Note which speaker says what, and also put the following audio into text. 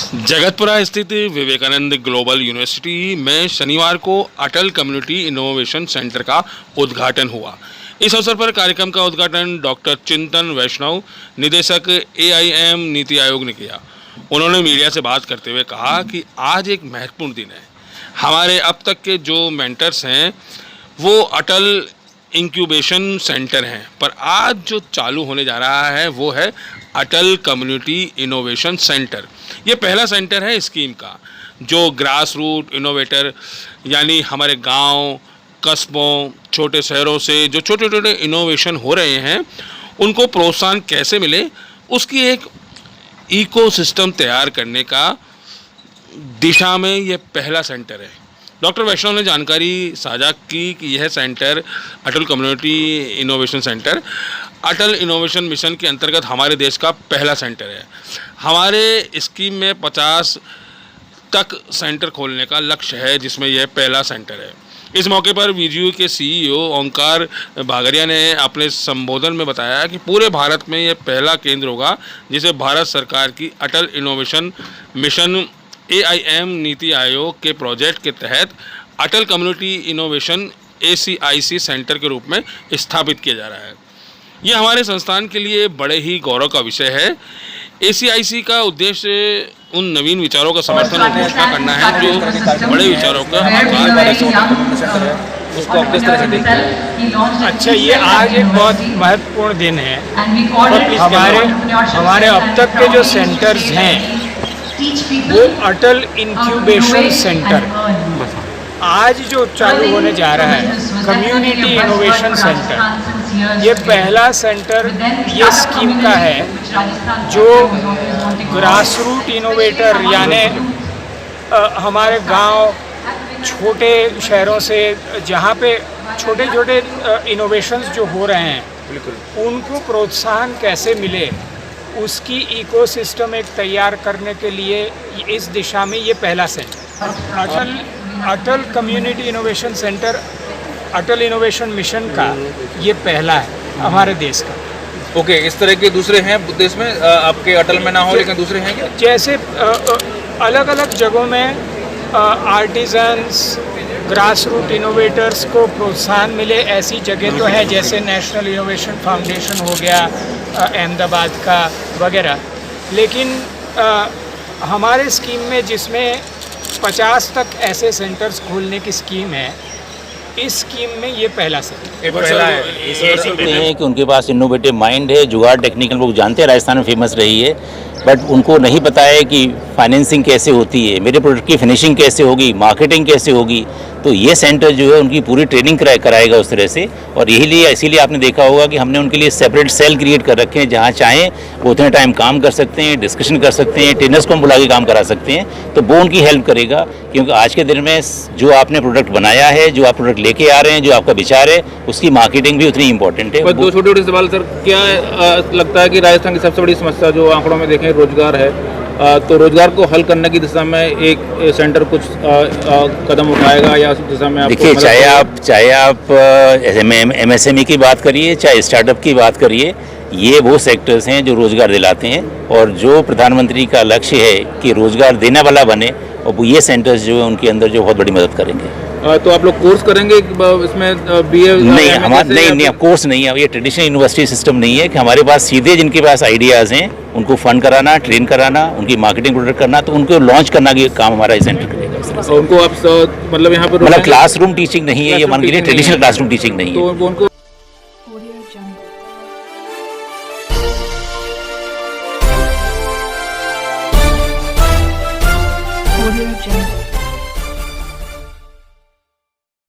Speaker 1: जगतपुरा स्थित Vivekananda global university में शनिवार को अटल कम्युनिटी इनोवेशन सेंटर का उद्घाटन हुआ। इस अवसर पर कार्यक्रम का उद्घाटन डॉक्टर चिंतन वैष्णव, निदेशक AIM नीति आयोग ने किया। उन्होंने मीडिया से बात करते हुए कहा कि आज एक महत्वपूर्ण दिन है। हमारे अब तक के जो मेंटर्स हैं वो अटल इंक्यूबेशन सेंटर हैं, पर आज जो चालू होने जा रहा है वो है अटल कम्युनिटी इनोवेशन सेंटर। ये पहला सेंटर है स्कीम का जो ग्रास रूट इनोवेटर यानी हमारे गांव, कस्बों, छोटे शहरों से जो छोटे छोटे इनोवेशन हो रहे हैं उनको प्रोत्साहन कैसे मिले उसकी एक इकोसिस्टम तैयार करने का दिशा में ये पहला सेंटर है। डॉक्टर वैष्णव ने जानकारी साझा की कि यह सेंटर अटल कम्युनिटी इनोवेशन सेंटर अटल इनोवेशन मिशन के अंतर्गत हमारे देश का पहला सेंटर है। हमारे स्कीम में 50 तक सेंटर खोलने का लक्ष्य है, जिसमें यह पहला सेंटर है। इस मौके पर VGU के CEO ओंकार भागरिया ने अपने संबोधन में बताया कि पूरे भारत में यह पहला केंद्र होगा जिसे भारत सरकार की अटल innovation mission AIM NITI Aayog के प्रोजेक्ट के तहत अटल कम्युनिटी इनोवेशन ACIC सेंटर के रूप में स्थापित किया जा रहा है। ये हमारे संस्थान के लिए बड़े ही गौरव का विषय है। ACIC का उद्देश्य उन नवीन विचारों का समर्थन और घोषणा करना है जो बड़े विचारों का
Speaker 2: उसको आप किस तरह से देखते हैं?
Speaker 3: अच्छा, ये आज एक बहुत महत्वपूर्ण दिन है। हमारे अब तक के जो सेंटर्स हैं वो अटल इंक्यूबेशन सेंटर आज जो चालू होने जा रहा है कम्युनिटी इनोवेशन सेंटर, ये पहला सेंटर ये स्कीम का है जो ग्रास रूट इनोवेटर यानी हमारे गांव, छोटे शहरों से जहाँ पे छोटे छोटे इनोवेशंस जो हो रहे हैं उनको प्रोत्साहन कैसे मिले उसकी इकोसिस्टम एक तैयार करने के लिए इस दिशा में ये पहला सेंटर अटल कम्युनिटी इनोवेशन सेंटर अटल इनोवेशन मिशन का ये पहला है हमारे देश का।
Speaker 2: ओके, इस तरह के दूसरे हैं देश में? आपके अटल में ना हो लेकिन दूसरे हैं क्या?
Speaker 3: जैसे अलग अलग जगहों में आर्टिजन्स, ग्रास रूट इनोवेटर्स को प्रोत्साहन मिले ऐसी जगह तो है, जैसे नेशनल इनोवेशन फाउंडेशन हो गया अहमदाबाद का वगैरह। लेकिन हमारे स्कीम में जिसमें 50 तक ऐसे सेंटर्स खोलने की स्कीम है, इस स्कीम में ये पहला सेंटर
Speaker 4: है कि उनके पास इनोवेटिव माइंड है, जुगाड़ टेक्निकल लोग जानते हैं, राजस्थान में फेमस रही है, बट उनको नहीं पता है कि फाइनेंसिंग कैसे होती है, मेरे प्रोडक्ट की फिनिशिंग कैसे होगी, मार्केटिंग कैसे होगी। तो ये सेंटर जो है उनकी पूरी ट्रेनिंग कराएगा उस तरह से। और इसीलिए आपने देखा होगा कि हमने उनके लिए सेपरेट सेल क्रिएट कर रखे हैं जहाँ चाहें वो उतने टाइम काम कर सकते हैं, डिस्कशन कर सकते हैं, ट्रेनर्स को हम बुला के काम करा सकते हैं। तो वो उनकी हेल्प करेगा, क्योंकि आज के दिन में जो आपने प्रोडक्ट बनाया है, जो आप प्रोडक्ट लेके आ रहे हैं, जो आपका विचार है, उसकी मार्केटिंग भी उतनी इंपॉर्टेंट है।
Speaker 2: दो छोटे छोटे सवाल सर, क्या लगता है कि राजस्थान की सबसे बड़ी समस्या जो आंकड़ों में देखें रोजगार है, तो रोजगार को हल करने की दिशा में एक सेंटर कुछ कदम उठाएगा या उस दिशा में?
Speaker 4: देखिए, चाहे आप MSME की बात करिए, चाहे स्टार्टअप की बात करिए, ये वो सेक्टर्स हैं जो रोजगार दिलाते हैं। और जो प्रधानमंत्री का लक्ष्य है कि रोजगार देने वाला बने, और ये सेंटर्स जो है उनके अंदर जो बहुत बड़ी मदद करेंगे।
Speaker 2: तो आप लोग कोर्स करेंगे इसमें BA?
Speaker 4: नहीं, कोर्स नहीं है। ये ट्रेडिशनल यूनिवर्सिटी सिस्टम नहीं है कि हमारे पास सीधे जिनके पास आइडियाज़ हैं उनको फंड कराना, ट्रेन कराना, उनकी मार्केटिंग प्रोडक्ट करना, तो उनको लॉन्च करना के काम हमारा इस सेंटर करेगा।
Speaker 2: उनको आप मतलब यहाँ पर
Speaker 4: क्लासरूम टीचिंग नहीं है, ये मान लीजिए ट्रेडिशनल क्लासरूम टीचिंग नहीं है।
Speaker 2: तो उनको
Speaker 5: Audio Jungle.